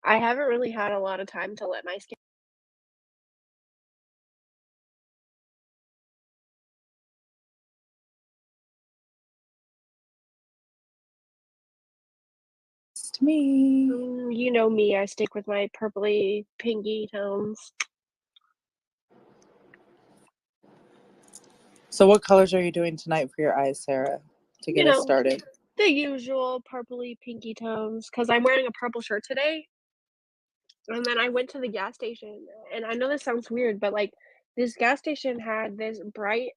I haven't really had a lot of time to let my skin. It's me. You know me, I stick with my purpley pinky tones. So what colors are you doing tonight for your eyes, Sarah, to You get us know, started? the usual purpley pinky tones, because I'm wearing a purple shirt today. And then I went to the gas station, and I know this sounds weird, but, like, this gas station had this bright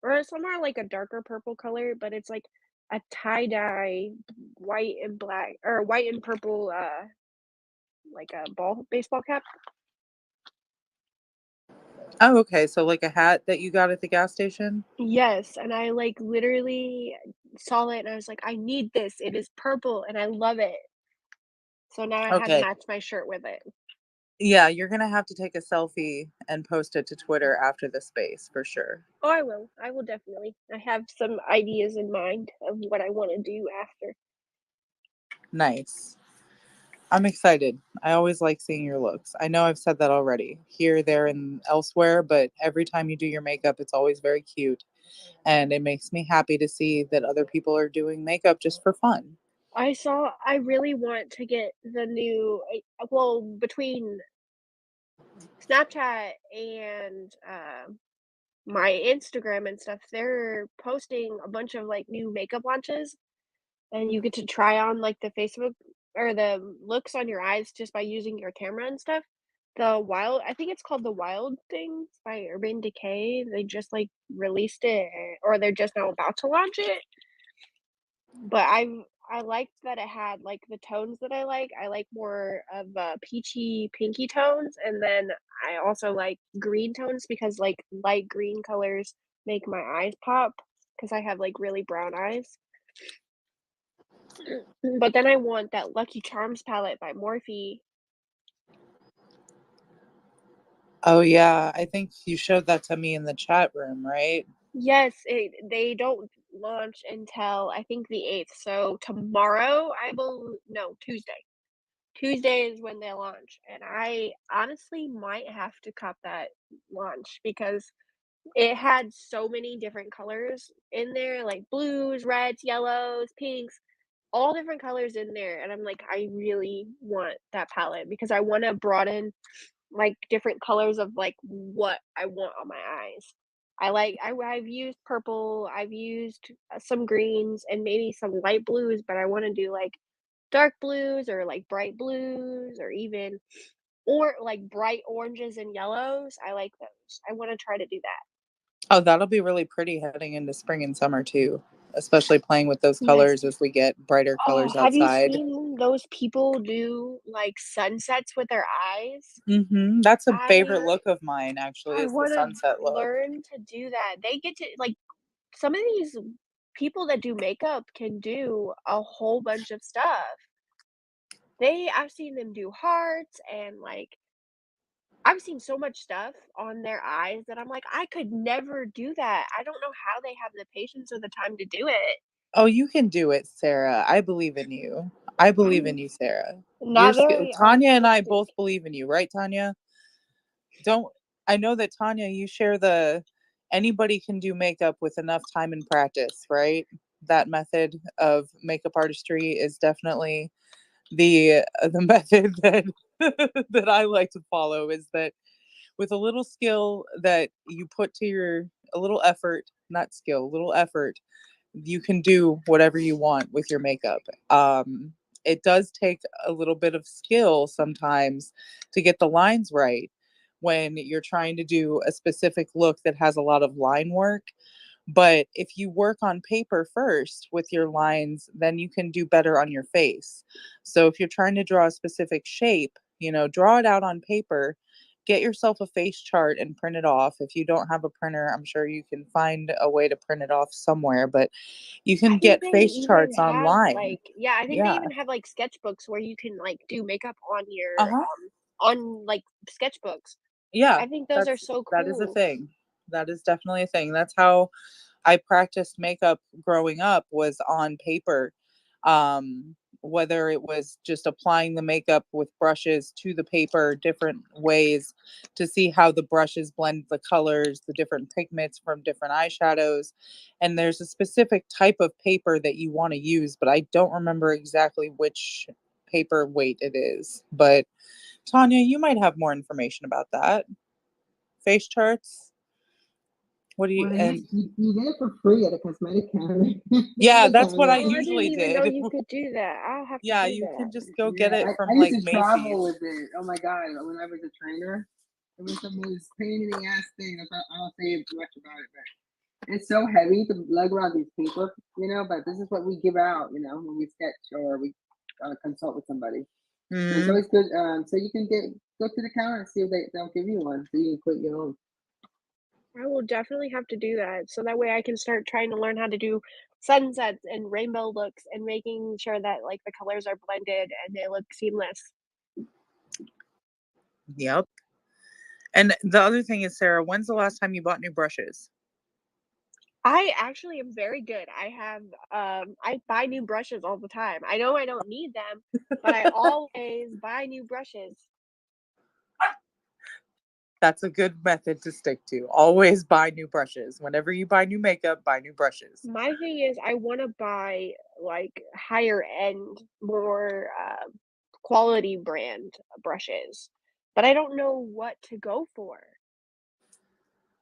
or it's somewhere like a darker purple color, but it's like a tie-dye white and black or white and purple, like a baseball cap. Oh, okay. So like a hat that you got at the gas station? Yes, and I, like, literally saw it, and I was like, "I need this, it is purple, and I love it." So now I had to Okay. match my shirt with it. Yeah, you're gonna have to take a selfie and post it to Twitter after the space for sure. Oh, I will definitely. I have some ideas in mind of what I wanna do after. Nice. I'm excited. I always like seeing your looks. I know I've said that already, here, there, and elsewhere, but every time you do your makeup, it's always very cute. And it makes me happy to see that other people are doing makeup just for fun. I really want to get the new well, between Snapchat and, my Instagram and stuff, they're posting a bunch of, like, new makeup launches, and you get to try on, like, the Facebook or the looks on your eyes just by using your camera and stuff. I think it's called The Wild Things by Urban Decay. They just, like, released it, or they're just now about to launch it. But I liked that it had, like, the tones that I like. I like more of, peachy, pinky tones, and then I also like green tones because, like, light green colors make my eyes pop because I have, like, really brown eyes. But then I want that Lucky Charms palette by Morphe. Oh, yeah. I think you showed that to me in the chat room, right? Yes, they don't launch until, I think, the 8th, so tomorrow, I will no, Tuesday. Tuesday is when they launch, and I honestly might have to cop that launch because it had so many different colors in there, like blues, reds, yellows, pinks, all different colors in there, and I'm like, I really want that palette because I wanna broaden, like, different colors of, like, what I want on my eyes. I've used purple, I've used, some greens and maybe some light blues, but I wanna do, like, dark blues or, like, bright blues or even or, like, bright oranges and yellows. I like those. I wanna try to do that. Oh, that'll be really pretty heading into spring and summer too, especially playing with those Yes. colors as we get brighter Oh, colors have you outside. seen those people do, like, sunsets with their eyes? That's a favorite I look of mine, actually, I is the wanna sunset look. learn to do that. They get to like, some of these people that do makeup can do a whole bunch of stuff. I've seen them do hearts and, like, I've seen so much stuff on their eyes that I'm like, "I could never do that." I don't know how they have the patience or the time to do it. Oh, you can do it, Sarah. I believe in you. I believe in I'm you, Sarah. Your not skill. very Tanya and I artistic. both believe in you, right, Tanya? Don't I know that Tanya, you share the anybody can do makeup with enough time and practice, right? That method of makeup artistry is definitely the method that that I like to follow, is that with a little skill that you put to your a little effort, not skill, a little effort, you can do whatever you want with your makeup. It does take a little bit of skill sometimes to get the lines right when you're trying to do a specific look that has a lot of line work. But if you work on paper first with your lines, then you can do better on your face. So if you're trying to draw a specific shape, draw it out on paper, get yourself a face chart and print it off. If you don't have a printer, I'm sure you can find a way to print it off somewhere, but you I can think get they face even charts have, online. like yeah, I think they Yeah. even have, like, sketchbooks where you can, like, do makeup on Uh-huh. like, sketchbooks. Yeah, I think those are that's so that is a cool. thing. That is definitely a thing. That's how I practiced makeup growing up, was on paper. Um whether it was just applying the makeup with brushes to the paper different ways to see how the brushes blend the colors, the different pigments from different eyeshadows. And there's a specific type of paper that you want to use, but I don't remember exactly which paper weight it is. But Tanya, you might have more information about that. Face charts. What do you Well, and you get it for free at a cosmetic counter. yeah, that's what I Oh, I didn't usually even know did. you could do that. I'll have to Yeah, do you that. can just go get Yeah, it I from used like to Macy's. travel with it. Oh my god, when I was a trainer, it was the most pain in the ass thing. I don't say much about it, but it's so heavy to lug around these paper, But this is what we give out, when we sketch or we consult with somebody. And it's Hmm. always good, so you can go to the counter and see if they'll give you one, so you can put your own. I will definitely have to do that so that way I can start trying to learn how to do sunsets and rainbow looks and making sure that like the colors are blended and they look seamless. Yep. And the other thing is, Sarah, when's the last time you bought new brushes? I actually am very good. I buy new brushes all the time. I know I don't need them, but I always buy new brushes. That's a good method to stick to. Always buy new brushes. Whenever you buy new makeup, buy new brushes. My thing is I want to buy like higher end, more quality brand brushes, but I don't know what to go for.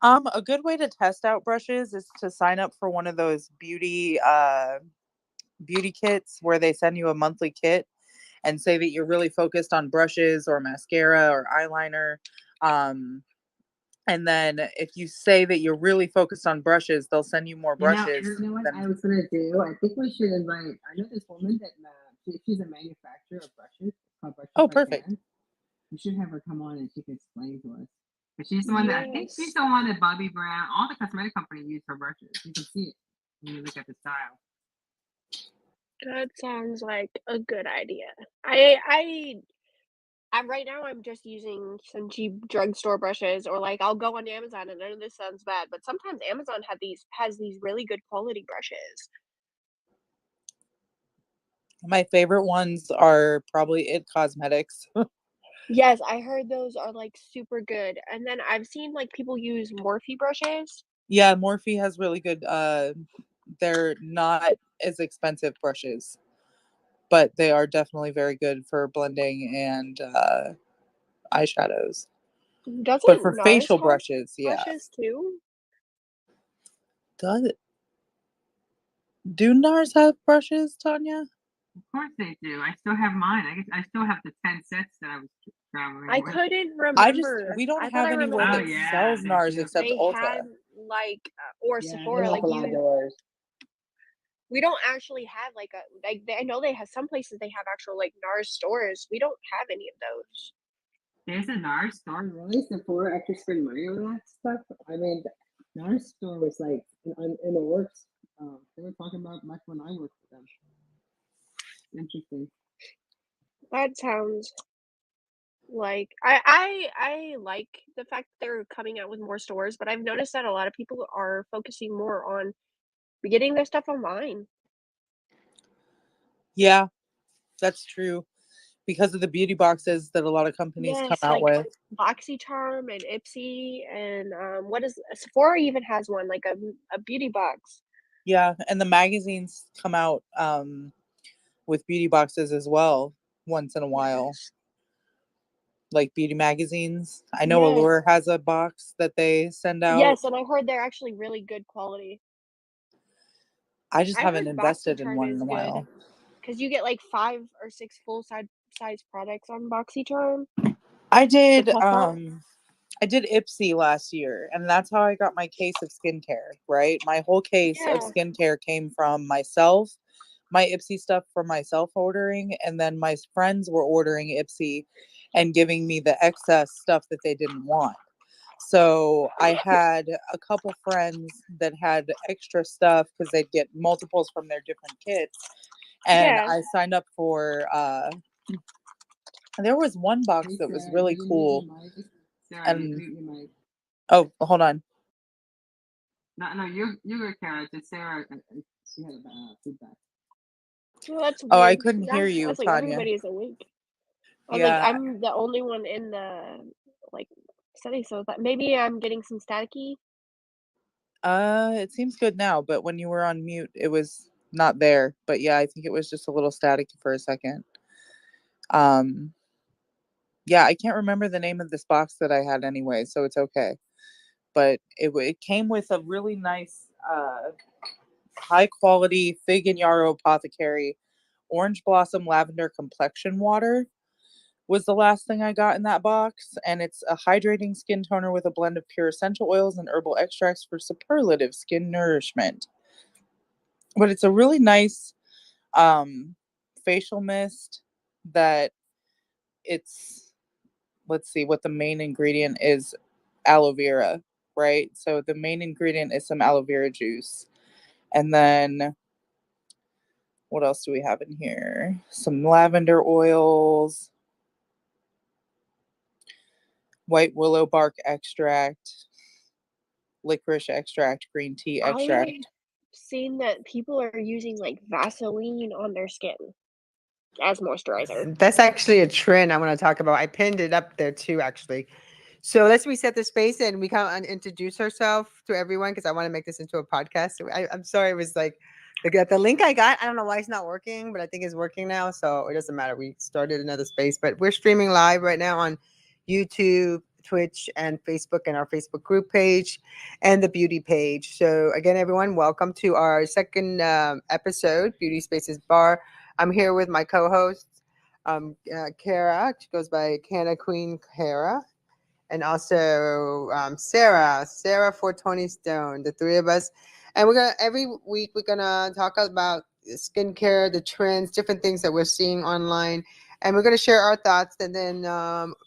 A good way to test out brushes is to sign up for one of those beauty kits where they send you a monthly kit and say that you're really focused on brushes or mascara or eyeliner. Um, and then if you say that you're really focused on brushes, they'll send you more brushes. You know what Than... I was gonna do? I think we should invite. I know this woman that she's a manufacturer of brushes. It's called Brushes Oh, by perfect. Can. We should have her come on and she can explain to us. But she's the one that I think she's Yes, the one that Bobby Brown, all the cosmetic companies use for brushes. You can see it when you look at the style. that sounds like a good idea. I right now I'm just using some cheap drugstore brushes, or like I'll go on Amazon, and I know this sounds bad, but sometimes Amazon has these really good quality brushes. My favorite ones are probably It Cosmetics. Yes, I heard those are like super good. And then I've seen like people use Morphe brushes. Yeah, Morphe has really good they're not as expensive brushes, but they are definitely very good for blending and eyeshadows. But for Doesn't NARS facial have brushes, yeah. brushes too? Does do NARS have brushes, Tanya? Of course they do. I still have mine. I guess I still have the 10 sets that I was I traveling with. couldn't remember. We don't I thought have I anywhere Oh that remembered yeah, sells they NARS do. except they had Ulta. like or Yeah, they Sephora, like open you doors. we don't actually have like a I know they have some places they have actual like NARS stores. We don't have any of those. There's a NARS store. Really? Sephora actually spend money on that stuff? I mean, NARS store was like in the works. They were talking about back when I worked with them. Interesting. That sounds like I like the fact that they're coming out with more stores, but I've noticed that a lot of people are focusing more on getting their stuff online. Yeah, that's true. Because of the beauty boxes that a lot of companies come Yes, out like with. BoxyCharm and Ipsy and what is Sephora even has one like a beauty box. Yeah, and the magazines come out with beauty boxes as well once in a while, Yes. like beauty magazines. I know Yes. Allure has a box that they send out. Yes, and I heard they're actually really good quality. I just I haven't heard invested in BoxyCharm one in is a good while. because you get like 5 or 6 size products on BoxyCharm I to did test out. I did Ipsy last year, and that's how I got my case of skincare, right? My whole case of Yeah. skincare came from myself, my Ipsy stuff from myself ordering, and then my friends were ordering Ipsy and giving me the excess stuff that they didn't want. So I had a couple friends that had extra stuff because they'd get multiples from their different kits. And Yeah. I signed up for there was one box Hey that was Sarah, do really you mute your cool. mic? Sarah, And mute your mic. oh, hold on. No, you're good, Kara. Just Sarah, she had feedback. Well, that's Oh, I weird. couldn't hear I you, was like, Tanya. everybody's awake. I was like, Yeah. I'm the only one in the, like, study, so that maybe I'm getting some staticky. It seems good now, but when you were on mute, it was not there. But yeah, I think it was just a little staticky for a second. Um, yeah, I can't remember the name of this box that I had anyway, so it's okay. But it came with a really nice, high quality Fig and Yarrow Apothecary Orange Blossom Lavender Complexion Water was the last thing I got in that box. And it's a hydrating skin toner with a blend of pure essential oils and herbal extracts for superlative skin nourishment. But it's a really nice um, facial mist that it's, let's see what the main ingredient is, aloe vera, right? So the main ingredient is some aloe vera juice. And then what else do we have in here? Some lavender oils, white willow bark extract, licorice extract, green tea extract. I've seen that people are using, like, Vaseline on their skin as moisturizer. That's actually a trend I want to talk about. I pinned it up there too, actually. So let's reset the space and we kind of introduce ourselves to everyone because I want to make this into a podcast. I'm sorry, it was like the link I got. I don't know why it's not working, but I think it's working now. So it doesn't matter. We started another space, but we're streaming live right now on YouTube, Twitch, and Facebook, and our Facebook group page and the beauty page. So again, everyone, welcome to our second episode, Beauty Spaces Bar. I'm here with my co-host, Kara. She goes by Canna Queen Kara, and also Sarah 420 Stone. The three of us, and we're gonna every week we're gonna talk about skincare, the trends, different things that we're seeing online, and we're gonna share our thoughts. And then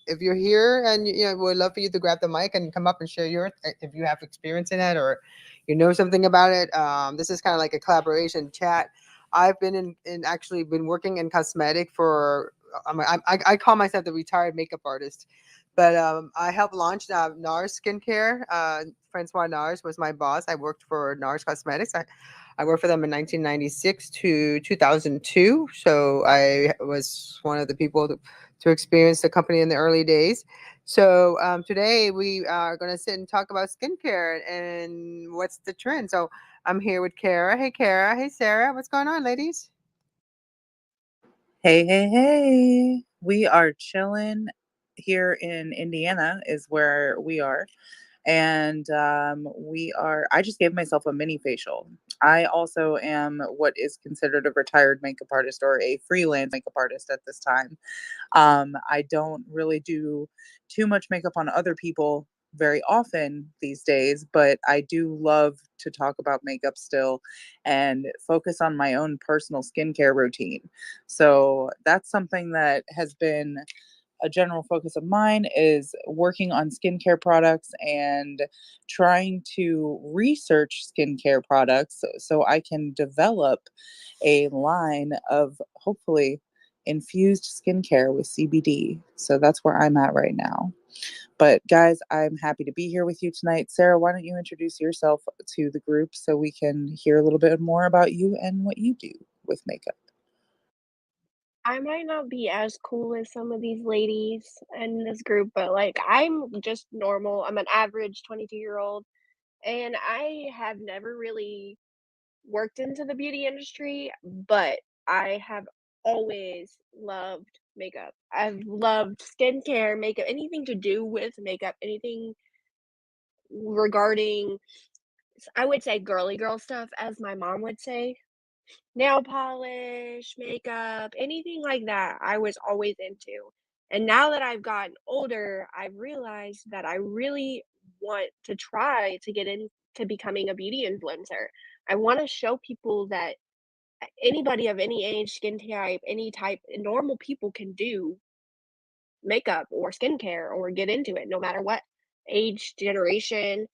if you're here, and you know, we'd love for you to grab the mic and come up and share your if you have experience in it or you know something about it. This is kind of like a collaboration chat. I've been in actually been working in cosmetic for I call myself the retired makeup artist, but I helped launch NARS Skincare. Francois NARS was my boss. I worked for NARS Cosmetics. I worked for them in 1996 to 2002. So I was one of the people to experience the company in the early days. So today we are going to sit and talk about skincare and what's the trend. So I'm here with Kara. Hey, Kara. Hey, Sarah. What's going on, ladies? Hey, hey, hey. We are chilling here in Indiana, is where we are. And I just gave myself a mini facial. I also am what is considered a retired makeup artist or a freelance makeup artist at this time. I don't really do too much makeup on other people very often these days, but I do love to talk about makeup still and focus on my own personal skincare routine. So that's something that has been a general focus of mine, is working on skincare products and trying to research skincare products so I can develop a line of hopefully infused skincare with CBD. So that's where I'm at right now. But guys, I'm happy to be here with you tonight. Sarah, why don't you introduce yourself to the group so we can hear a little bit more about you and what you do with makeup? I might not be as cool as some of these ladies in this group, but, like, I'm just normal. I'm an average 22-year-old, and I have never really worked into the beauty industry, but I have always loved makeup. I've loved skincare, makeup, anything to do with makeup, anything regarding I would say girly girl stuff, as my mom would say. Nail polish, makeup, anything like that, I was always into. And now that I've gotten older, I've realized that I really want to try to get into becoming a beauty influencer. I want to show people that anybody of any age, skin type, any type, normal people can do makeup or skincare or get into it no matter what age, generation,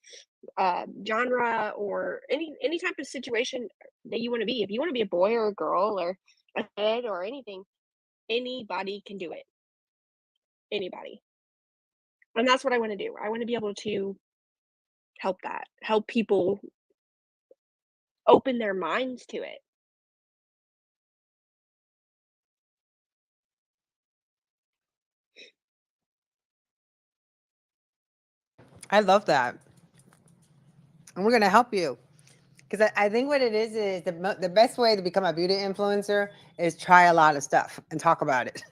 genre, or any type of situation that you want to be. If you want to be a boy or a girl or a kid or anything, anybody can do it. Anybody. And that's what I want to do. I want to be able to help people open their minds to it. I love that. And we're going to help you. Because I think what it is the best way to become a beauty influencer is try a lot of stuff and talk about it.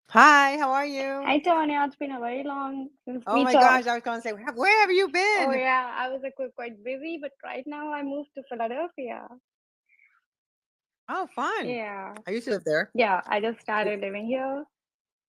Hi, how are you? Hi, Tanya. It's been a very long since Oh we my talked. gosh, I was going to say, where have you Oh, been? yeah. I was quite busy, but right now I moved to Philadelphia. Oh, fun. Yeah. I used to live there. Yeah. I just started living here.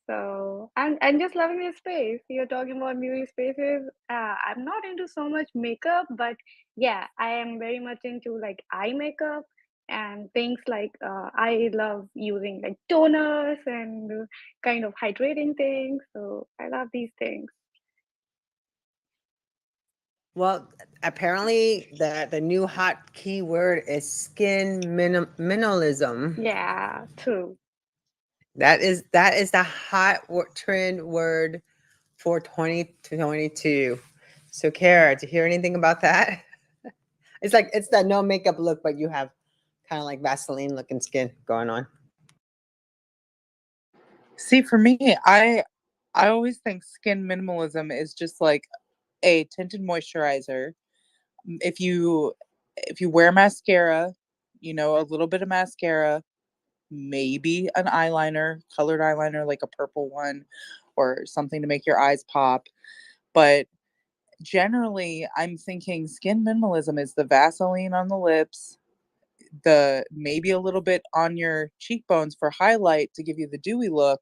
So I'm just loving this space. You're talking about beauty spaces. I'm not into so much makeup, but yeah, I am very much into like eye makeup and things like I love using like toners and kind of hydrating things. So I love these things. Well, apparently the new hot keyword is skin minimalism. Yeah, true. That is the hot trend word for 2022. So, Kara, did you hear anything about that? It's that no makeup look, but you have kind of like Vaseline looking skin going on. See, for me, I always think skin minimalism is just like a tinted moisturizer. If you wear mascara, a little bit of mascara, maybe an eyeliner, colored eyeliner, like a purple one, or something to make your eyes pop. But generally, I'm thinking skin minimalism is the Vaseline on the lips, the maybe a little bit on your cheekbones for highlight to give you the dewy look,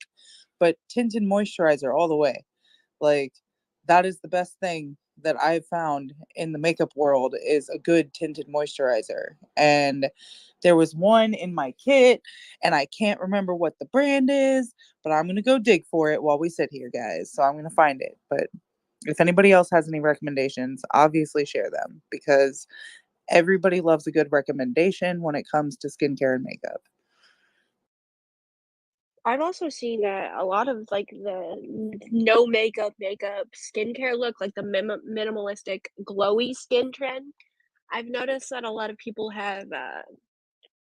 but tinted moisturizer all the way. Like, that is the best thing that I've found in the makeup world is a good tinted moisturizer. And there was one in my kit, and I can't remember what the brand is, but I'm going to go dig for it while we sit here, guys. So I'm going to find it. But if anybody else has any recommendations, obviously share them, because everybody loves a good recommendation when it comes to skincare and makeup. I've also seen that a lot of like the no makeup skincare look, like the minimalistic glowy skin trend. I've noticed that a lot of people have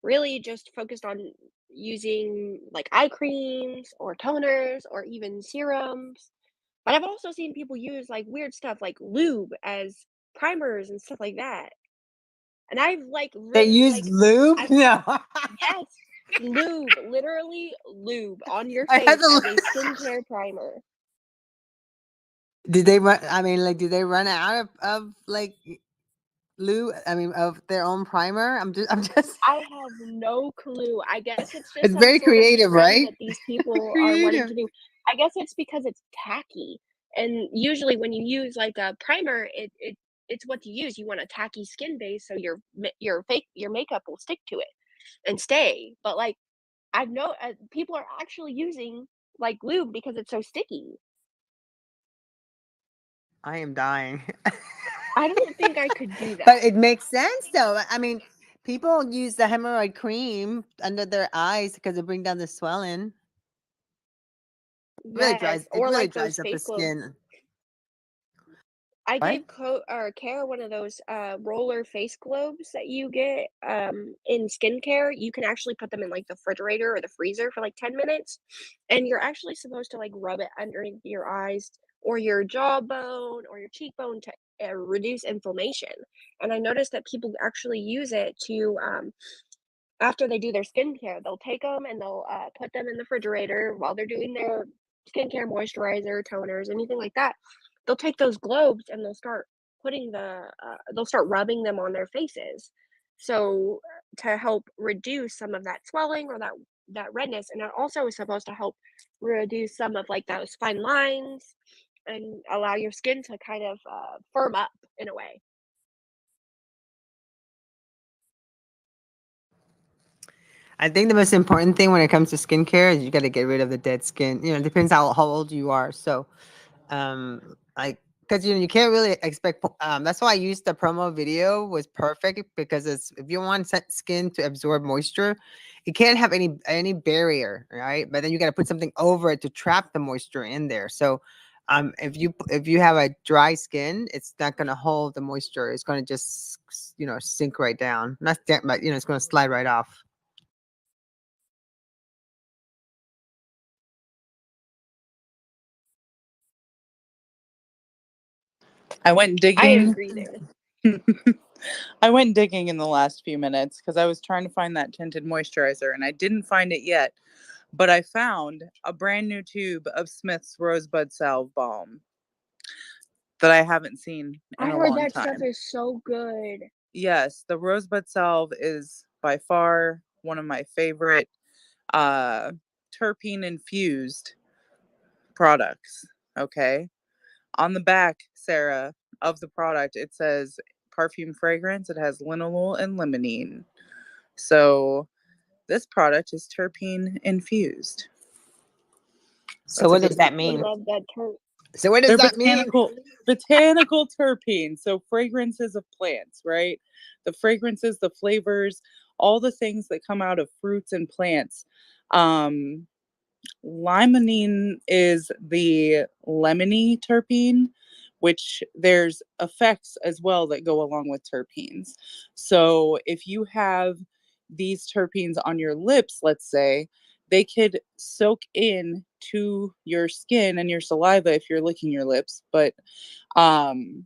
really just focused on using like eye creams or toners or even serums. But I've also seen people use like weird stuff like lube as primers and stuff like that. And I've like They really use like lube? I've No. yes, lube, literally lube on your I had face as to. a skincare primer. Did they run? I mean, like, did they run out of like lube? I mean, of their own primer? I'm just. I have no clue. I guess it's just It's some very sort of creative, trend right? that these people are wanting Creative. to do. I guess it's because it's tacky. And usually when you use like a primer, it's what you use. You want a tacky skin base so your makeup will stick to it and stay. But like I know people are actually using like lube because it's so sticky. I am dying. I don't think I could do But that. it makes sense, though. I mean, people use the hemorrhoid cream under their eyes because it bring down the swelling. Really Yes, dries. It or really like those dries up the face globes. skin. I What? gave Kara one of those roller face globes that you get in skincare. You can actually put them in like the refrigerator or the freezer for like 10 minutes, and you're actually supposed to like rub it underneath your eyes or your jawbone or your cheekbone to reduce inflammation. And I noticed that people actually use it to after they do their skincare, they'll take them and they'll put them in the refrigerator while they're doing their skincare, moisturizer, toners, anything like that. They'll take those globes and they'll start rubbing them on their faces. So to help reduce some of that swelling or that redness, and it also is supposed to help reduce some of like those fine lines and allow your skin to kind of firm up in a way. I think the most important thing when it comes to skincare is you got to get rid of the dead skin. It depends how old you are. So, like, because you can't really expect. That's why I used the promo video was perfect because it's if you want skin to absorb moisture, it can't have any barrier, right? But then you got to put something over it to trap the moisture in there. So, if you have a dry skin, it's not gonna hold the moisture. It's gonna just sink right down. Not but it's gonna slide right off. I went I digging. agree there. I went digging in the last few minutes because I was trying to find that tinted moisturizer and I didn't find it yet. But I found a brand new tube of Smith's Rosebud Salve Balm that I haven't seen in I a heard long that stuff time. is so good. Yes, the Rosebud Salve is by far one of my favorite terpene infused products. Okay. On the back, Sarah, of the product, it says perfume fragrance. It has linalool and limonene. So this product is terpene infused. So That's a what good does that I mean? love that term. So what does They're that mean? botanical terpenes. So fragrances of plants, right? The fragrances, the flavors, all the things that come out of fruits and plants. Um, Limonene is the lemony terpene, which there's effects as well that go along with terpenes. So if you have these terpenes on your lips, let's say, they could soak in to your skin and your saliva if you're licking your lips, but um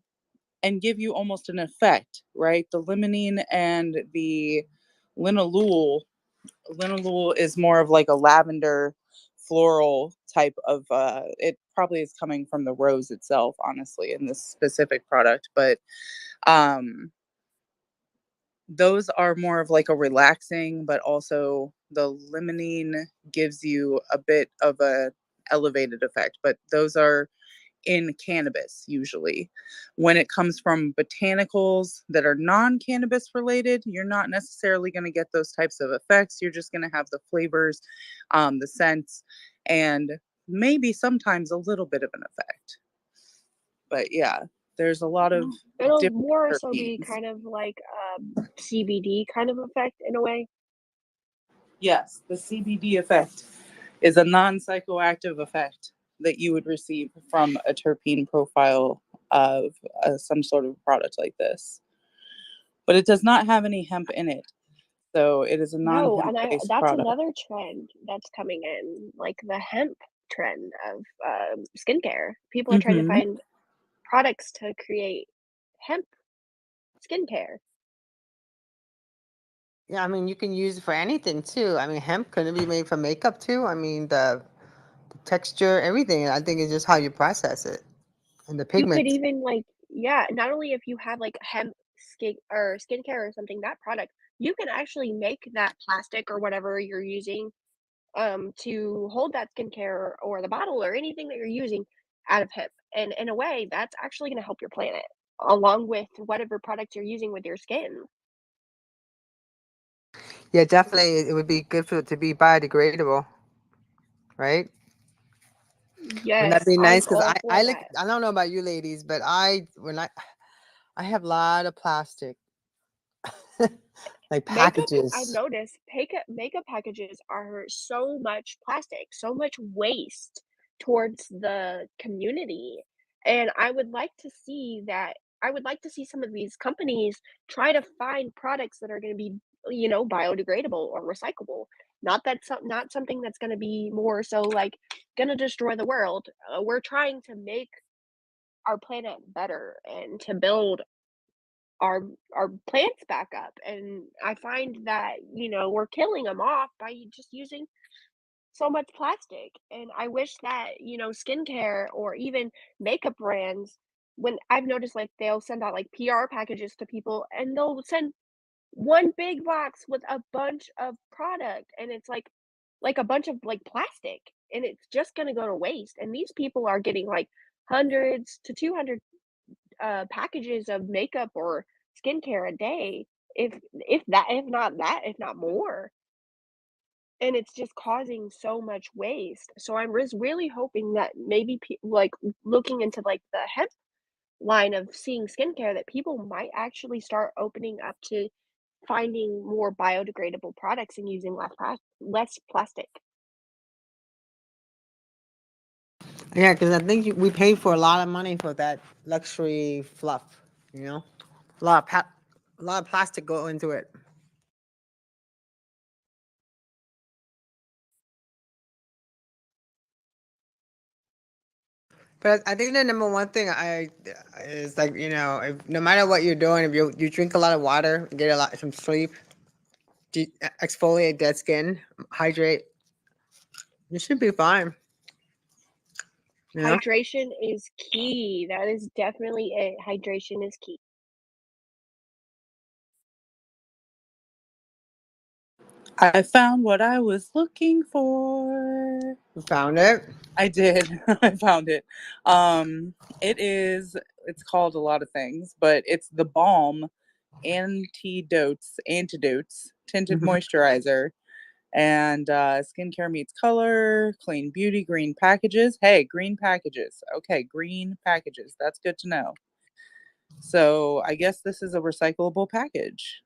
and give you almost an effect, right? The limonene and the linalool linalool is more of like a lavender floral type of it probably is coming from the rose itself, honestly, in this specific product, but um those are more of like a relaxing, but also the limonene gives you a bit of a elevated effect, but those are in cannabis usually. When it comes from botanicals that are non-cannabis related, you're not necessarily going to get those types of effects. You're just going to have the flavors, the scents, and maybe sometimes a little bit of an effect. But yeah, there's a lot of It'll different more so be terpenes. kind of like CBD kind of effect in a way. Yes, the CBD effect is a non-psychoactive effect that you would receive from a terpene profile of some sort of product like this. But it does not have any hemp in it. So it is a No, non-hemp and based that's product. another trend that's coming in, like the hemp trend of skincare. People are trying to Mm-hmm. find products to create hemp skincare. Yeah, I mean, you can use it for anything too. I mean, hemp could be made for makeup too. I mean, the texture, everything. I think it's just how you process it and the You could pigments. even like, yeah, not only if you have like hemp skincare or something, that product, you can actually make that plastic or whatever you're using to hold that skincare or the bottle or anything that you're using out of hemp. And in a way, that's actually going to help your planet along with whatever products you're using with your skin. Yeah, definitely. It would be good for it to be biodegradable, right? Wouldn't that Yes, be I'm nice? Because all I for like, that. I don't know about you ladies, but I have a lot of plastic, like Makeup, I've packages. noticed makeup packages are so much plastic, so much waste towards the community. And I would like to see some of these companies try to find products that are going to be, biodegradable or recyclable. Not something that's going to be more so like going to destroy the world. We're trying to make our planet better and to build our plants back up, and I find that, we're killing them off by just using so much plastic, and I wish that, skincare or even makeup brands when I've noticed, like, they'll send out, like, PR packages to people, and they'll send one big box with a bunch of product, and it's like a bunch of, like, plastic, and it's just gonna go to waste, and these people are getting, like, hundreds to 200 packages of makeup or skincare a day, if not more, and it's just causing so much waste. So I'm really hoping that maybe like looking into like the hemp line of seeing skincare that people might actually start opening up to finding more biodegradable products and using less plastic. Yeah, because I think we pay for a lot of money for that luxury fluff. You know, a lot of a lot of plastic go into it. But I think the number one thing I is like, if no matter what you're doing, if you drink a lot of water, get a lot some sleep, exfoliate dead skin, hydrate, you should be fine. You know? Hydration is key. That is definitely it. Hydration is key. I found what I was looking for. You found it? I did. I found it. It's called a lot of things, but it's the Balm Antidotes Tinted Mhm. Moisturizer. And skincare meets color, clean beauty, green packages. Hey, green packages. Okay, green packages. That's good to know. So I guess this is a recyclable package.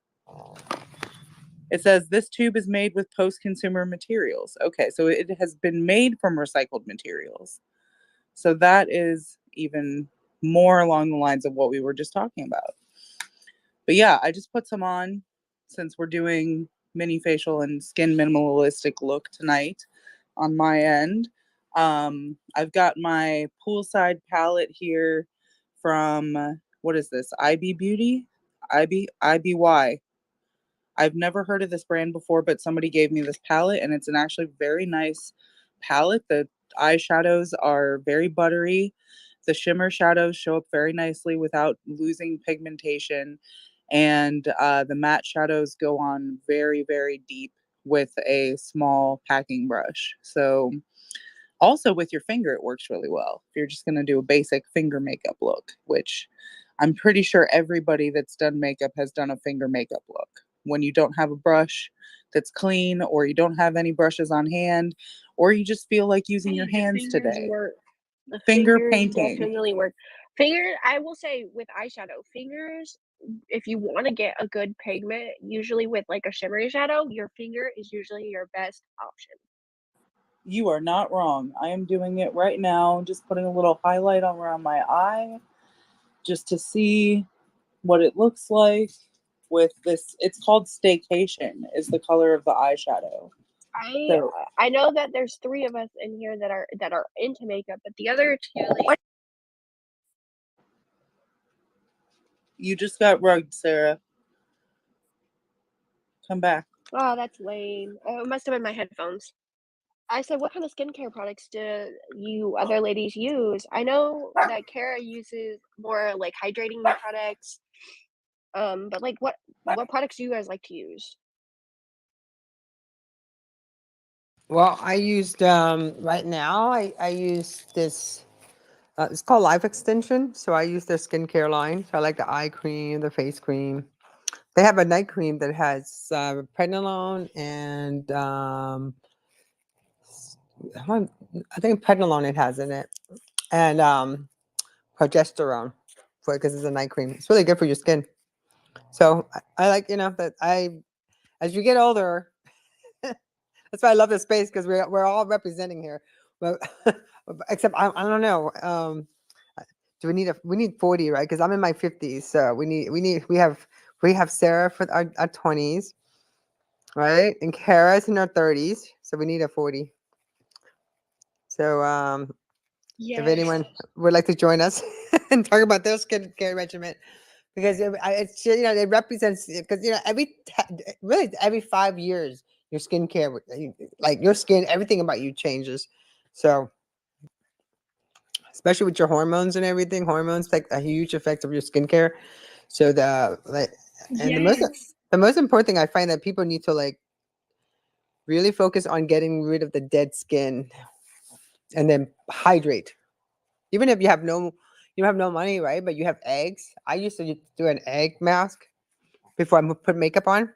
It says this tube is made with post-consumer materials. Okay, so it has been made from recycled materials. So that is even more along the lines of what we were just talking about. But yeah, I just put some on since we're doing mini facial and skin minimalistic look tonight on my end. I've got my poolside palette here from what is this? IB Beauty? IBY. I've never heard of this brand before, but somebody gave me this palette and it's an actually very nice palette. The eyeshadows are very buttery. The shimmer shadows show up very nicely without losing pigmentation. And the matte shadows go on very, very deep with a small packing brush. So also with your finger, it works really well. If you're just going to do a basic finger makeup look, which I'm pretty sure everybody that's done makeup has done a finger makeup look. When you don't have a brush that's clean, or you don't have any brushes on hand, or you just feel like using your The hands fingers today. work. The Finger fingers painting. definitely work. Fingers, I will say with eyeshadow, fingers, if you want to get a good pigment, usually with like a shimmery shadow, your finger is usually your best option. You are not wrong. I am doing it right now, just putting a little highlight around my eye just to see what it looks like with this. It's called Staycation is the color of the eyeshadow. I So I know that there's 3 of us in here that are into makeup, but the other 2, like, you just got rugged, Sarah. Come back. oh, that's lame. Oh, it must have been my headphones. I said, "What kind of skincare products do you other ladies use?" I know that Kara uses more, like, hydrating products, but, like, what products do you guys like to use? Well, I used right now. I use this. It's called Life Extension. So I use their skincare line. So I like the eye cream, the face cream. They have a night cream that has prednisolone and I think prednisolone it has in it, and progesterone, for because it's a night cream. It's really good for your skin. So I like that as you get older, that's why I love this space because we're all representing here. But except I don't know. Do we need 40, right? Because I'm in my 50s, so we have Sarah for our 20s, right? And Kara's in her 30s, so we need a 40. So if Yes. anyone would like to join us and talk about their skincare regimen, because it's it represents because really every 5 years your skincare like your skin everything about you changes. So especially with your hormones and everything, hormones take a huge effect of your skincare. So and Yes. the most important thing I find that people need to like really focus on getting rid of the dead skin and then hydrate. Even if you have no money, right? But you have eggs. I used to do an egg mask before I put makeup on.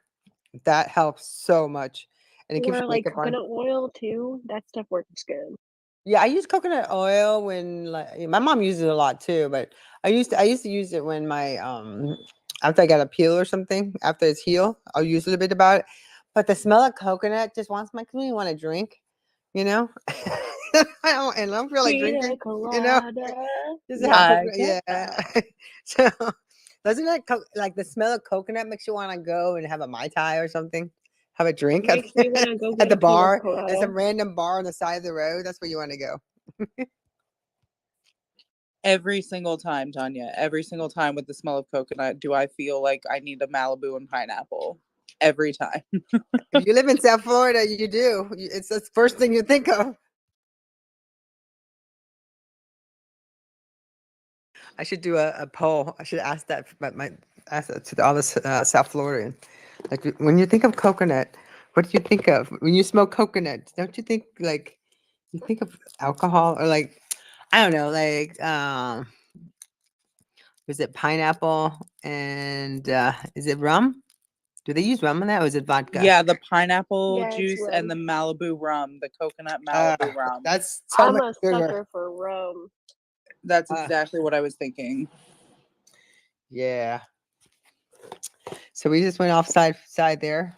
That helps so much, and it keeps Or, your like, makeup on. coconut oil too, that stuff works good. Yeah, I use coconut oil when my mom uses it a lot too, but I used to use it when my after I got a peel or something, after it's healed, I'll use a little bit about it. But the smell of coconut just makes me want to drink, you know? I don't feel like Pina drinking, you know? colada. Just have Yes. I coconut, get yeah. that. So doesn't that like the smell of coconut makes you want to go and have a Mai Tai or something? Have a drink Makes me wanna go at get the a pina bar. There's colada. some random bar on the side of the road. That's where you want to go. Every single time, Tanya, every single time with the smell of coconut, do I feel like I need a Malibu and pineapple. Every time. If you live in South Florida, you do. It's the first thing you think of. I should do a poll. I should ask that, ask that to all the South Floridian. Like, when you think of coconut, what do you think of? When you smoke coconut, don't you think like you think of alcohol or like I don't know, like is it pineapple and is it rum? Do they use rum in that or is it vodka? Yeah, the pineapple Yeah, it's juice and the rum. Malibu rum, the coconut Malibu rum. That's so I'm much a sugar. sucker for rum. That's exactly what I was thinking. Yeah. So we just went side there.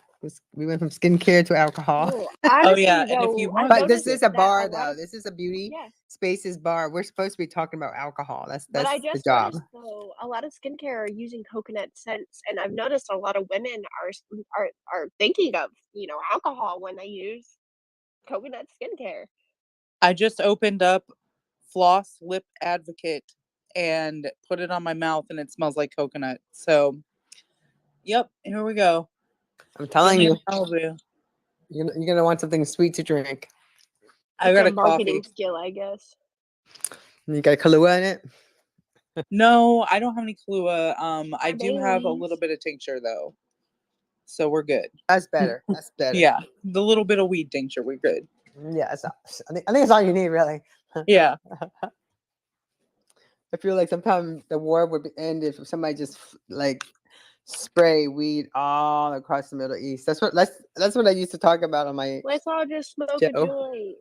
We went from skincare to alcohol. Oh, Oh yeah, honestly, and if you though, I've want But this noticed is a that a bar lot though. of This is a beauty yeah, spaces bar. We're supposed to be talking about alcohol. That's but I the just job. noticed though a lot of skincare are using coconut scents, and I've noticed a lot of women are thinking of alcohol when they use coconut skincare. I just opened up Floss Lip Advocate and put it on my mouth and it smells like coconut. So, yep, here we go. I'm telling Give me you, a Malibu. you're gonna want something sweet to drink. I It's got a a coffee. marketing skill, I guess. You got Kahlua in it. No, I don't have any Kahlua. I Or do have a Baileys. little bit of tincture though. So we're good. That's better. That's better. Yeah, the little bit of weed tincture, we're good. Yeah. I think it's all you need, really. Yeah. I feel like sometimes the war would end if somebody just like spray weed all across the Middle East. That's what I used to talk about on my Let's all just smoke a show, joint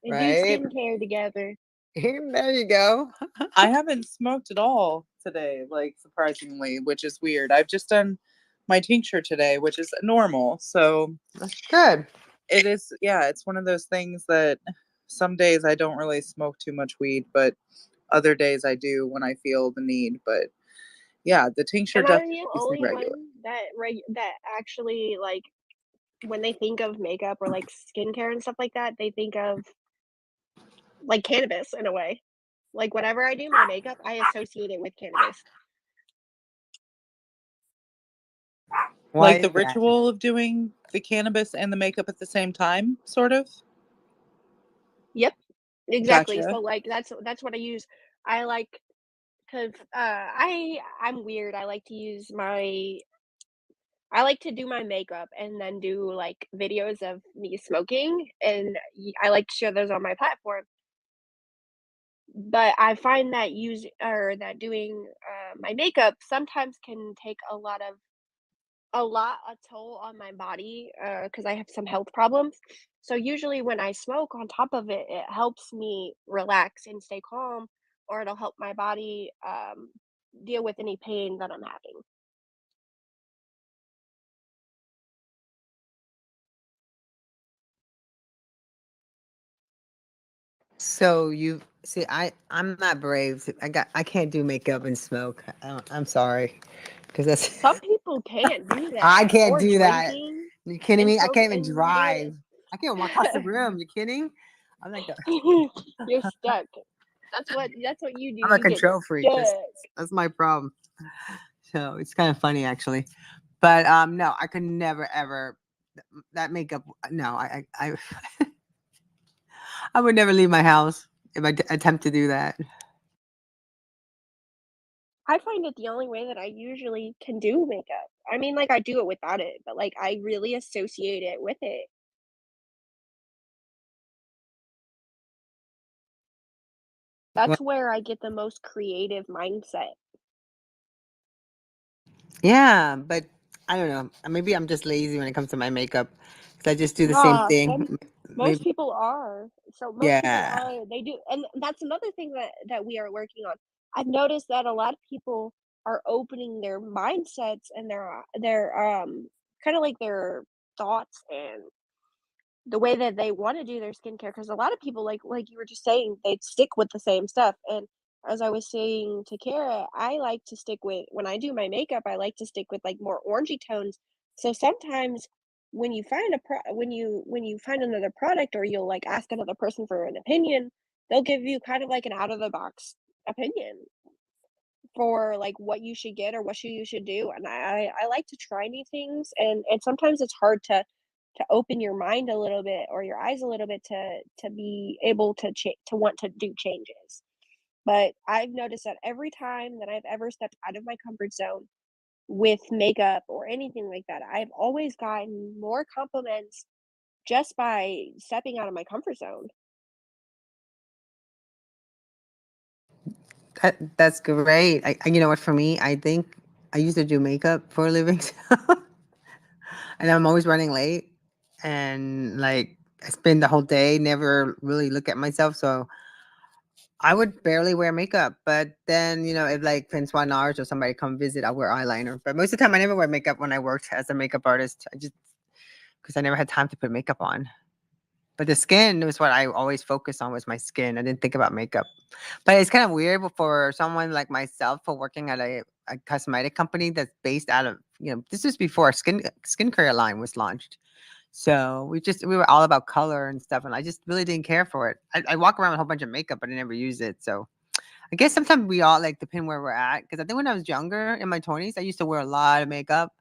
and do right? skincare together. There you go. I haven't smoked at all today, like surprisingly, which is weird. I've just done my tincture today, which is normal. So That's good. it is, yeah, it's one of those things that some days I don't really smoke too much weed, but other days I do when I feel the need. But yeah, the tincture Am I definitely the keeps me only regular. one that actually like when they think of makeup or like skincare and stuff like that, they think of like cannabis in a way. Like whenever I do my makeup, I associate it with cannabis. Why Like the is that? ritual of doing the cannabis and the makeup at the same time, sort of. Yep, exactly. Gotcha. So like that's what I use. I like because I'm weird. I like to do my makeup and then do like videos of me smoking, and I like to share those on my platform. But I find that doing my makeup sometimes can take a toll on my body because I have some health problems. So usually when I smoke on top of it, it helps me relax and stay calm, or it'll help my body deal with any pain that I'm having. So you see, I'm not brave. I can't do makeup and smoke. I'm sorry, because that's Some people can't do I that, can't or do that. drinking You kidding and me? I smoke can't even and do drive. it. I can't walk across the room. You kidding? I'm like You're stuck. That's what you do. I'm a You get control freak. stuck. That's my problem. So it's kind of funny actually. But no, I could never ever that makeup. No, I would never leave my house if I attempt to do that. I find it the only way that I usually can do makeup. I mean, like, I do it without it, but, like, I really associate it with it. Well, That's where I get the most creative mindset. yeah, but I don't know. Maybe I'm just lazy when it comes to my makeup. 'Cause I just do the same Nah, thing. most Maybe people are. So most people yeah. are, they do, and that's another thing that we are working on. I've noticed that a lot of people are opening their mindsets and their kind of like their thoughts and the way that they wanna do their skincare, because a lot of people, like you were just saying, they stick with the same stuff, and as I was saying to Kara, I like to stick with when I do my makeup, I like to stick with, like, more orangey tones, so sometimes when you find another product or you'll, like, ask another person for an opinion, they'll give you kind of like an out of the box opinion for like what you should get or what you should do. And I like to try new things, and sometimes it's hard to open your mind a little bit or your eyes a little bit to be able to want to do changes. But I've noticed that every time that I've ever stepped out of my comfort zone with makeup or anything like that, I've always gotten more compliments just by stepping out of my comfort zone. That's great. You know what? For me, I think I used to do makeup for a living, and I'm always running late, and like I spend the whole day never really look at myself. So I would barely wear makeup. But then if like Prince One hours or somebody come visit, I'll wear eyeliner. But most of the time, I never wear makeup when I worked as a makeup artist. I just because I never had time to put makeup on. But the skin was what I always focused on was my skin. I didn't think about makeup. But it's kind of weird for someone like myself for working at a cosmetic company that's based out of, this was before skincare line was launched. So we were all about color and stuff. And I just really didn't care for it. I walk around with a whole bunch of makeup, but I never use it. So I guess sometimes we all like depend where we're at. Because I think when I was younger in my 20s, I used to wear a lot of makeup.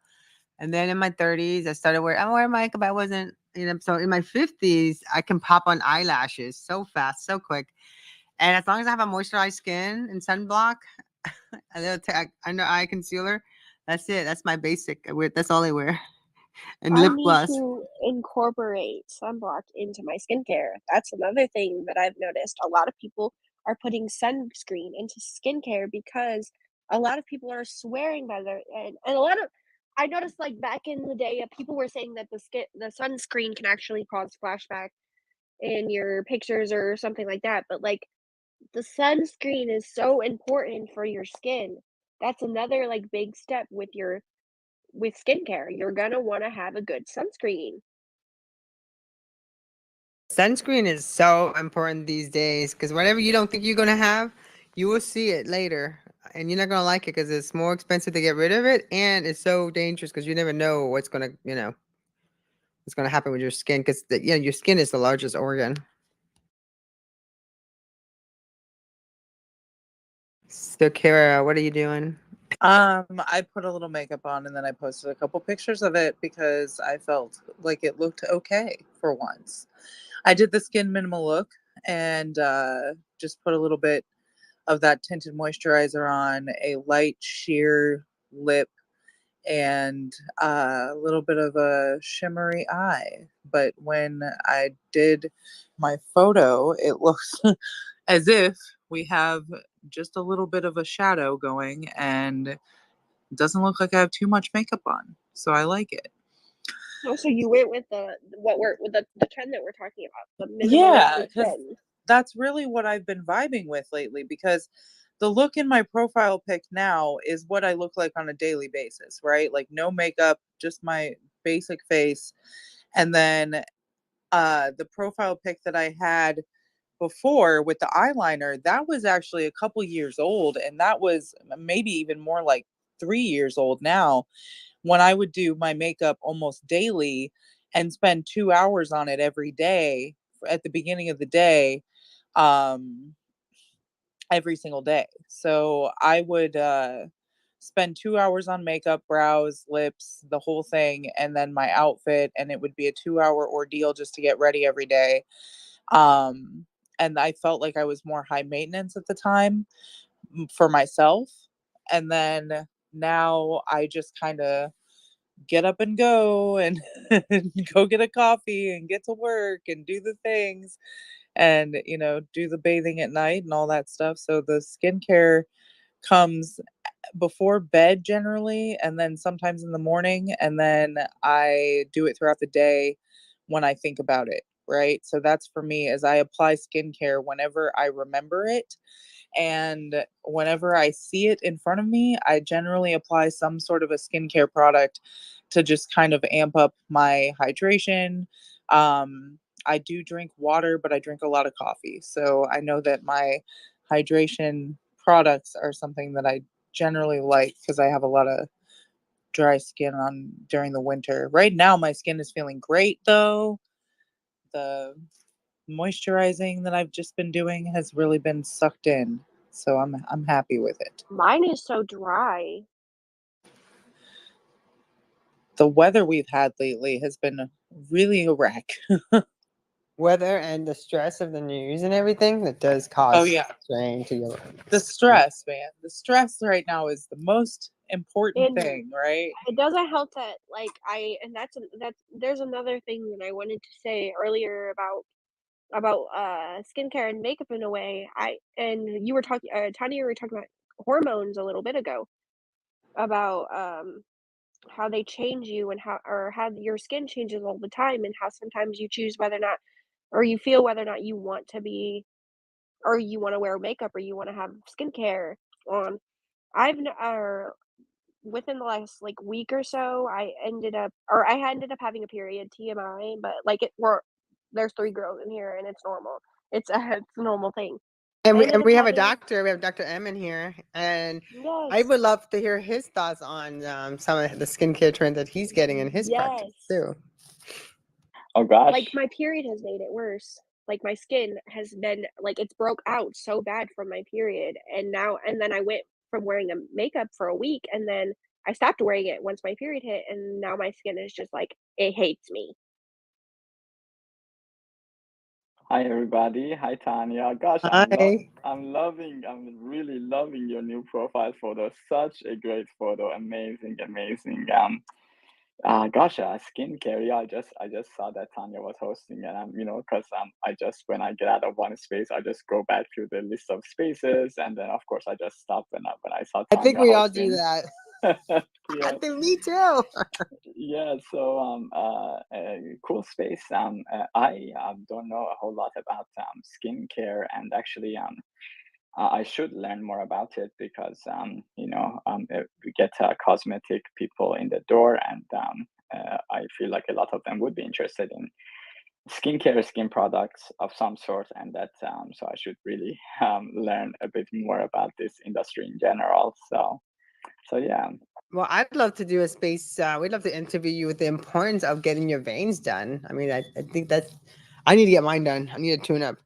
And then in my 30s, I wear makeup. I wasn't, so in my 50s, I can pop on eyelashes so fast, so quick. And as long as I have a moisturized skin and sunblock, a little under eye concealer, that's it. That's my basic. That's all I wear. And I lip need gloss. to incorporate sunblock into my skincare. That's another thing that I've noticed. A lot of people are putting sunscreen into skincare because a lot of people are swearing by their and a lot of I noticed like back in the day, people were saying that the sunscreen can actually cause flashback in your pictures or something like that. But like the sunscreen is so important for your skin. That's another like big step with skincare. You're gonna wanna have a good sunscreen. Sunscreen is so important these days because whatever you don't think you're going to have, you will see it later. And you're not going to like it because it's more expensive to get rid of it. And it's so dangerous because you never know what's going to happen with your skin because your skin is the largest organ. So, Kara, what are you doing? I put a little makeup on and then I posted a couple pictures of it because I felt like it looked okay for once. I did the skin minimal look and just put a little bit of that tinted moisturizer on, a light sheer lip, and a little bit of a shimmery eye. But when I did my photo, it looks as if we have just a little bit of a shadow going, and it doesn't look like I have too much makeup on. So I like it. Oh, so you went with the trend that we're talking about, the Yeah, minimalism because trend. that's really what I've been vibing with lately because the look in my profile pic now is what I look like on a daily basis, right? Like no makeup, just my basic face. And then the profile pic that I had before with the eyeliner, that was actually a couple years old. And that was maybe even more like 3 years old now when I would do my makeup almost daily and spend 2 hours on it every day at the beginning of the day, um, every single day. So I would spend 2 hours on makeup, brows, lips, the whole thing, and then my outfit. And it would be a 2 hour ordeal just to get ready every day. Um, and I felt like I was more high maintenance at the time for myself. And then now I just kind of get up and go and go get a coffee and get to work and do the things and do the bathing at night and all that stuff. So the skincare comes before bed generally, and then sometimes in the morning, and then I do it throughout the day when I think about it, right? So that's for me as I apply skincare whenever I remember it. And whenever I see it in front of me, I generally apply some sort of a skincare product to just kind of amp up my hydration. I do drink water, but I drink a lot of coffee. So I know that my hydration products are something that I generally like because I have a lot of dry skin on during the winter. Right now, my skin is feeling great though. The moisturizing that I've just been doing has really been sucked in. So I'm happy with it. Mine is so dry. The weather we've had lately has been really a wreck. Weather and the stress of the news and everything that does Oh cause yeah, strain to your the stress, man. The stress right now is the most important And thing, right? it doesn't help that, like, that's there's another thing that I wanted to say earlier about skincare and makeup in a way. And you were talking, Tanya, you were talking about hormones a little bit ago about how they change you and how your skin changes all the time and how sometimes you choose whether or not or you feel whether or not you want to be or you want to wear makeup or you want to have skincare on. Or within the last like week or so, I ended up having a period, TMI, but like there's 3 girls in here and it's normal. It's a normal thing. And I we ended up we have a having doctor. We have Dr. M in here, and I Yes, would love to hear his thoughts on some of the skincare trends that he's getting in his practice yes. too. Oh Like, gosh. my period has made it worse. Like, my skin has been like, it's broke out so bad from my period, and then I went from wearing a makeup for a week, and then I stopped wearing it once my period hit, and now my skin is just like, it hates me. Hi everybody. Hi Tanya. Gosh, Hi. I'm really loving your new profile photo. Such a great photo. Amazing, amazing. Gosh, skincare. Yeah, I just saw that Tanya was hosting, and because I just when I get out of one space, I just go back to the list of spaces, and then of course I just stop when I saw I think Tanya we all do hosting. that. I Yeah. think me too. Yeah, so cool space. I don't know a whole lot about skincare, and actually, I should learn more about it because we get cosmetic people in the door, and I feel like a lot of them would be interested in skincare, skin products of some sort, and that so I should really learn a bit more about this industry in general. So yeah. Well, I'd love to do a space. We'd love to interview you with the importance of getting your veins done. I mean, I think I need to get mine done. I need a tune up.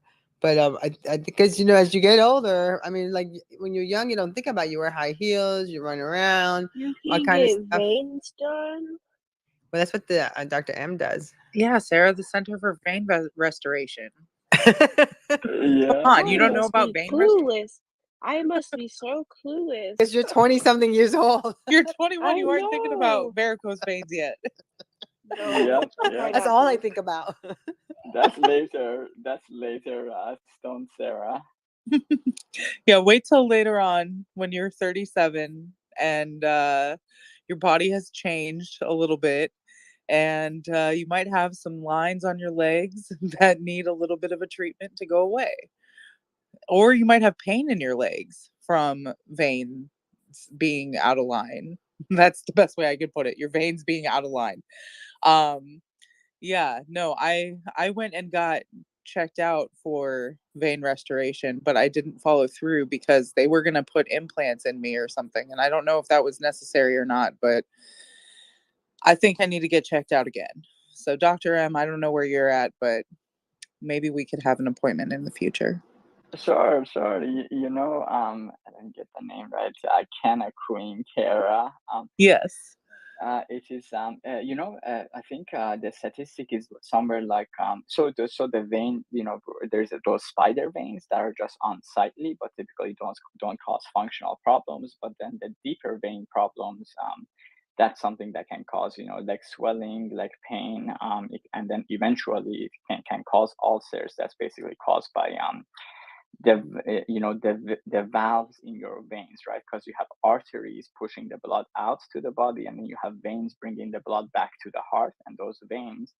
But because as you get older, I mean, like when you're young, you don't think about you wear high heels, you run around, You all can kind of get stuff. veins done. Well, that's what the Dr. M does. Yeah, Sarah, the Center for Vein Restoration. Come Yeah, on, I you don't yeah. know must about be vein restoration? clueless. I must be so clueless. Because you're 20 something years old. You're 21. I You aren't thinking about know. varicose veins yet. No, Yep, I'll try yep. That's not all I to. think about. That's later. That's later, Stone Sarah. Yeah, wait till later on when you're 37 and your body has changed a little bit, and you might have some lines on your legs that need a little bit of a treatment to go away. Or you might have pain in your legs from veins being out of line. That's the best way I could put it. Your veins being out of line. Um, yeah, no, I went and got checked out for vein restoration, but I didn't follow through because they were going to put implants in me or something, and I don't know if that was necessary or not, but I think I need to get checked out again. So Dr. M, I don't know where you're at, but maybe we could have an appointment in the future. Sure, sure. I didn't get the name right. Kenna Queen Kara. Yes. It is I think the statistic is somewhere like so the vein, there's those spider veins that are just unsightly, but typically don't cause functional problems. But then the deeper vein problems, that's something that can cause like swelling, like pain, and then eventually it can cause ulcers. That's basically caused by the valves in your veins, right? Because you have arteries pushing the blood out to the body, and then you have veins bringing the blood back to the heart. And those veins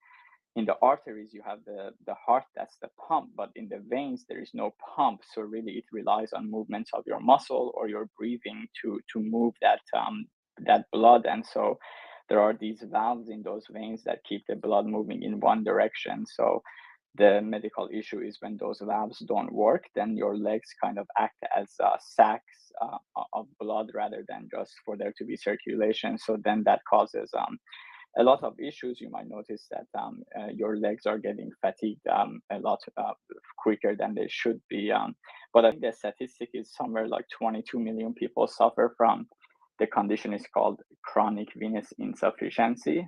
in the arteries, you have the heart, that's the pump, but in the veins there is no pump. So really it relies on movements of your muscle or your breathing to move that blood. And so there are these valves in those veins that keep the blood moving in one direction. So the medical issue is when those valves don't work, then your legs kind of act as sacs of blood rather than just for there to be circulation. So then that causes a lot of issues. You might notice that your legs are getting fatigued a lot quicker than they should be. But I think the statistic is somewhere like 22 million people suffer from the condition. Is called chronic venous insufficiency,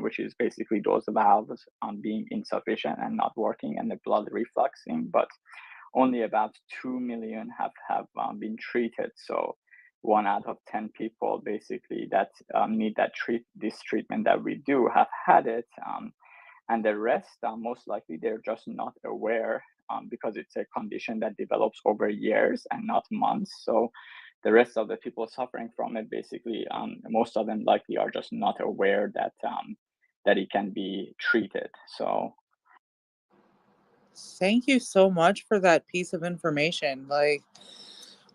which is basically those valves being insufficient and not working and the blood refluxing. But only about 2 million have been treated. So 1 out of 10 people basically that need this treatment that we do have had it. And the rest, most likely, they're just not aware because it's a condition that develops over years and not months. So the rest of the people suffering from it, basically, most of them likely are just not aware that that it can be treated. So Thank you so much for that piece of information. Like,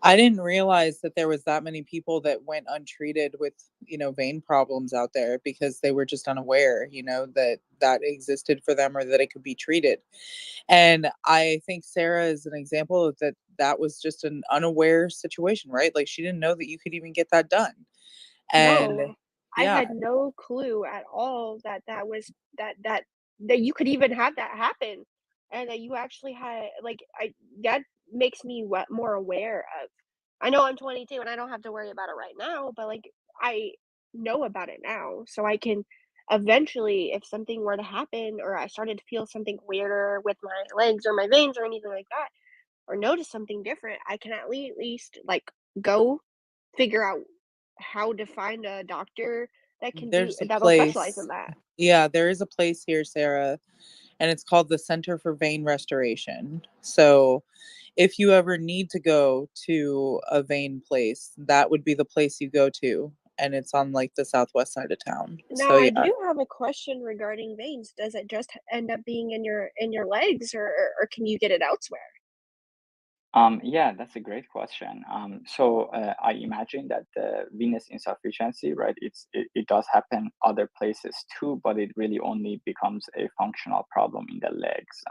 I didn't realize that there was that many people that went untreated with, vein problems out there because they were just unaware, that existed for them or that it could be treated. And I think Sarah is an example of that was just an unaware situation, right? Like she didn't know that you could even get that done. And No, I yeah, had no clue at all that that was that you could even have that happen, and that you actually had like I that makes me more aware of. I know I'm 22 and I don't have to worry about it right now, but like I know about it now, so I can eventually, if something were to happen or I started to feel something weirder with my legs or my veins or anything like that, or notice something different, I can at least like go figure out how to find a doctor that can do there's a that'll specialize in place. that. Yeah, there is a place here, Sarah, and it's called the Center for Vein Restoration. So if you ever need to go to a vein place, that would be the place you go to. And it's on like the southwest side of town. Now, So I yeah. do have a question regarding veins. Does it just end up being in your legs, or can you get it elsewhere? Yeah, that's a great question. So I imagine that the venous insufficiency, right? It does happen other places too, but it really only becomes a functional problem in the legs.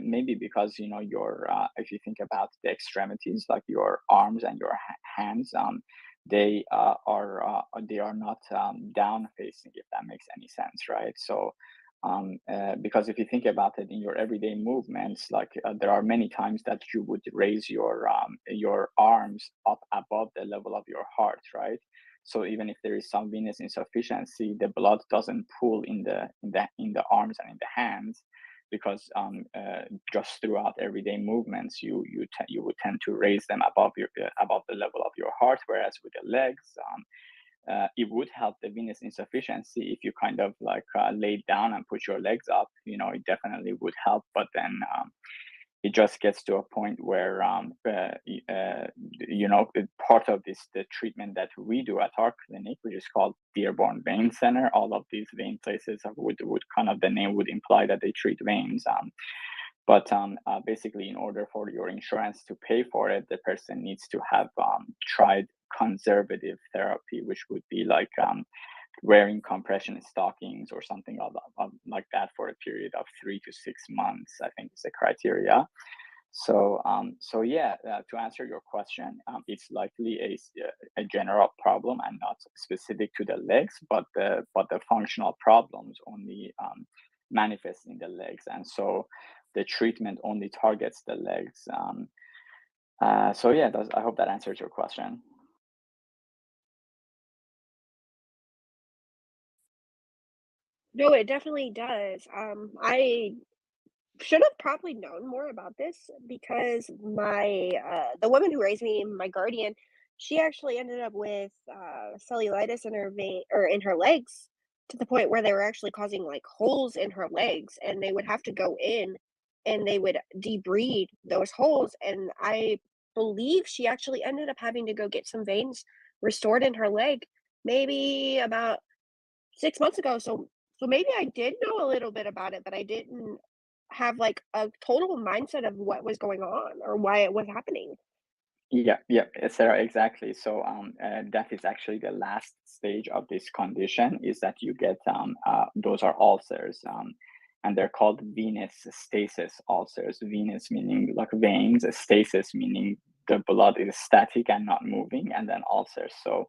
Maybe because your if you think about the extremities, like your arms and your hands, they are not down facing, if that makes any sense, right? So because if you think about it in your everyday movements, like there are many times that you would raise your arms up above the level of your heart, right? So even if there is some venous insufficiency, the blood doesn't pool in the arms and in the hands, because just throughout everyday movements, you would tend to raise them above the level of your heart, whereas with the legs. It would help the venous insufficiency if you kind of like lay down and put your legs up. It definitely would help, but then it just gets to a point where part of the treatment that we do at our clinic, which is called Dearborn Vein Center. All of these vein places would kind of, the name would imply that they treat veins. But basically, in order for your insurance to pay for it, the person needs to have tried conservative therapy, which would be like wearing compression stockings or something like that for a period of 3 to 6 months, I think is the criteria. So yeah, to answer your question, it's likely a general problem and not specific to the legs, but the functional problems only manifest in the legs, and so the treatment only targets the legs. So yeah, I hope that answers your question. No, it definitely does. I should have probably known more about this because the woman who raised me, my guardian, she actually ended up with cellulitis in her vein or in her legs, to the point where they were actually causing like holes in her legs, and they would have to go in and they would debride those holes. And I believe she actually ended up having to go get some veins restored in her leg maybe about 6 months ago. So maybe I did know a little bit about it, but I didn't have like a total mindset of what was going on or why it was happening. Yeah, yeah, Sarah, exactly. So that is actually the last stage of this condition, is that you get those are ulcers, and they're called venous stasis ulcers. Venous meaning like veins, stasis meaning the blood is static and not moving, and then ulcers. So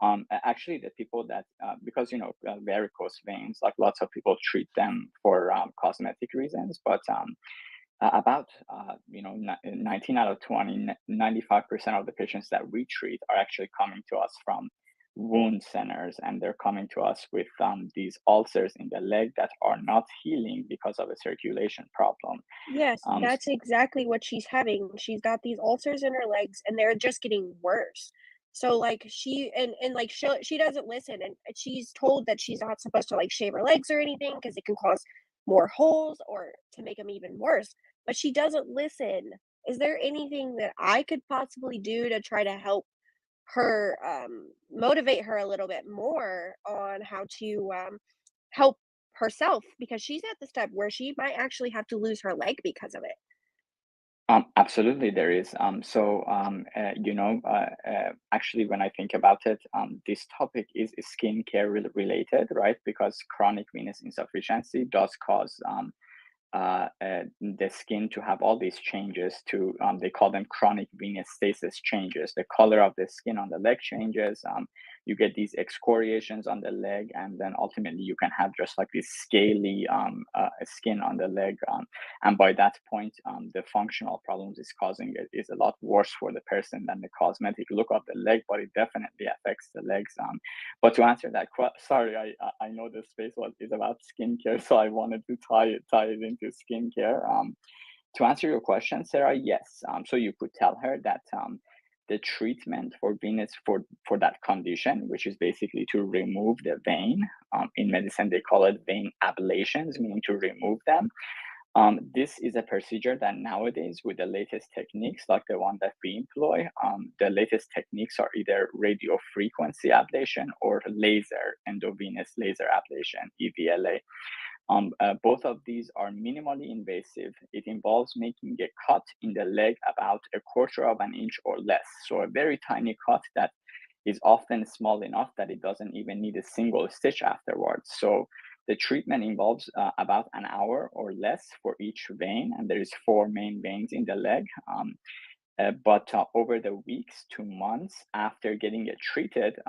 Actually, the people that because varicose veins, like lots of people treat them for cosmetic reasons, but about 19 out of 20, 95% of the patients that we treat are actually coming to us from wound centers, and they're coming to us with these ulcers in the leg that are not healing because of a circulation problem. Yes, Um, that's exactly what she's having. She's got these ulcers in her legs and they're just getting worse. So like and like she doesn't listen, and she's told that she's not supposed to like shave her legs or anything because it can cause more holes or to make them even worse. But she doesn't listen. Is there anything that I could possibly do to try to help her motivate her a little bit more on how to help herself, because she's at the step where she might actually have to lose her leg because of it. Absolutely, there is. Actually, when I think about it, this topic is skincare related, right? Because chronic venous insufficiency does cause the skin to have all these changes to they call them chronic venous stasis changes. The color of the skin on the leg changes. You get these excoriations on the leg, and then ultimately you can have just like this scaly skin on the leg. And by that point, the functional problems is causing it is a lot worse for the person than the cosmetic look of the leg, but it definitely affects the legs. But to answer that sorry, I know the space is about skincare, so I wanted to tie it into skincare. To answer your question, Sarah, yes. So you could tell her that the treatment for venous for that condition, which is basically to remove the vein. In medicine, they call it vein ablations, meaning to remove them. This is a procedure that nowadays, with the latest techniques like the one that we employ, the latest techniques are either radio frequency ablation or laser, endovenous laser ablation, EVLA. Both of these are minimally invasive. It involves making a cut in the leg about a quarter of an inch or less. So a very tiny cut that is often small enough that it doesn't even need a single stitch afterwards. So the treatment involves about an hour or less for each vein, and there is 4 main veins in the leg. But over the weeks to months after getting it treated,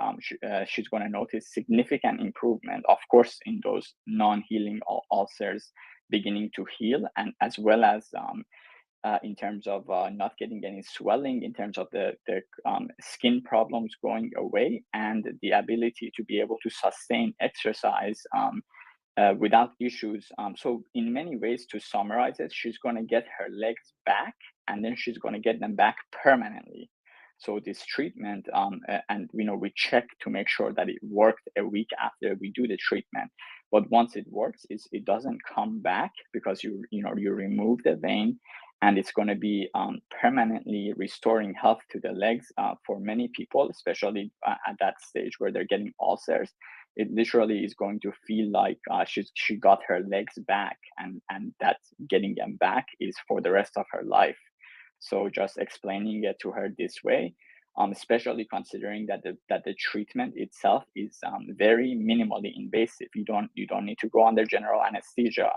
she's going to notice significant improvement, of course, in those non-healing ulcers beginning to heal, and as well as in terms of not getting any swelling, in terms of the skin problems going away, and the ability to be able to sustain exercise without issues. So in many ways, to summarize it, she's going to get her legs back, and then she's going to get them back permanently. So this treatment, and we check to make sure that it worked a week after we do the treatment. But once it works, it doesn't come back because you remove the vein, and it's going to be permanently restoring health to the legs for many people, especially at that stage where they're getting ulcers. It literally is going to feel like she got her legs back, and that getting them back is for the rest of her life. So just explaining it to her this way, especially considering that the treatment itself is very minimally invasive. You don't need to go under general anesthesia.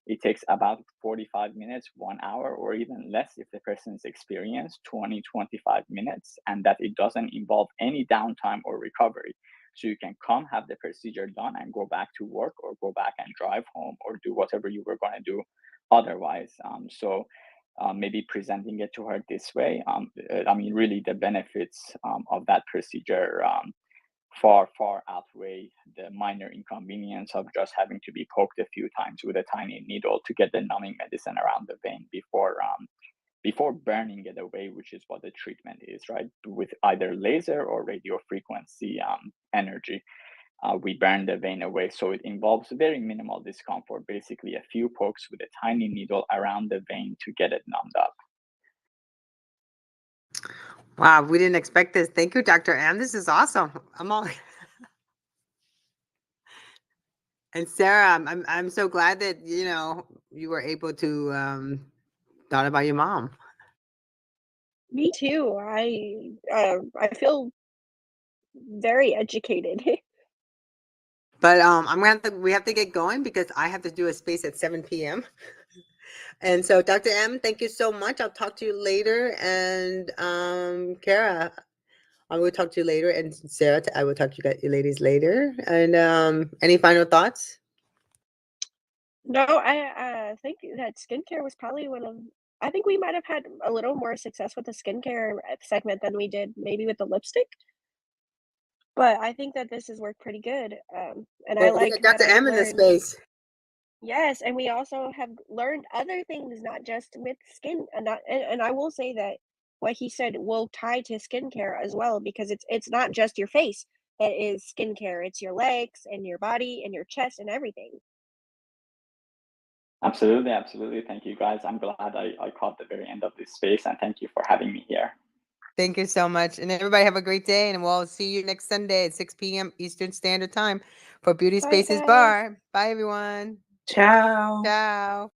It takes about 45 minutes, 1 hour, or even less if the person is experienced, 20-25 minutes, and that it doesn't involve any downtime or recovery. So you can come, have the procedure done, and go back to work, or go back and drive home, or do whatever you were going to do otherwise. Maybe presenting it to her this way, really the benefits of that procedure far outweigh the minor inconvenience of just having to be poked a few times with a tiny needle to get the numbing medicine around the vein before burning it away, which is what the treatment is, right? With either laser or radio frequency energy, we burn the vein away. So it involves very minimal discomfort, basically a few pokes with a tiny needle around the vein to get it numbed up. Wow, we didn't expect this. Thank you, Dr. M. This is awesome. I'm all. And Sarah, I'm so glad that you were able to thought about your mom. Me too. I feel very educated. But we have to get going because I have to do a space at 7 p.m. And so, Dr. M, thank you so much. I'll talk to you later. And Kara, I will talk to you later. And Sarah, I will talk to you ladies later. And any final thoughts? No, I think that skincare was probably one of. I think we might have had a little more success with the skincare segment than we did maybe with the lipstick. But I think that this has worked pretty good, and I Well, we like got that Dr. I've M in the learned. space. Yes, and we also have learned other things, not just with skin, and I will say that what he said will tie to skincare as well because it's not just your face that is skincare. It's your legs and your body and your chest and everything. Absolutely, absolutely. Thank you, guys. I'm glad I caught the very end of this space, and thank you for having me here. Thank you so much. And everybody have a great day. And we'll see you next Sunday at 6 p.m. Eastern Standard Time for Beauty Bye, Spaces guys. Bar. Bye, everyone. Ciao. Ciao.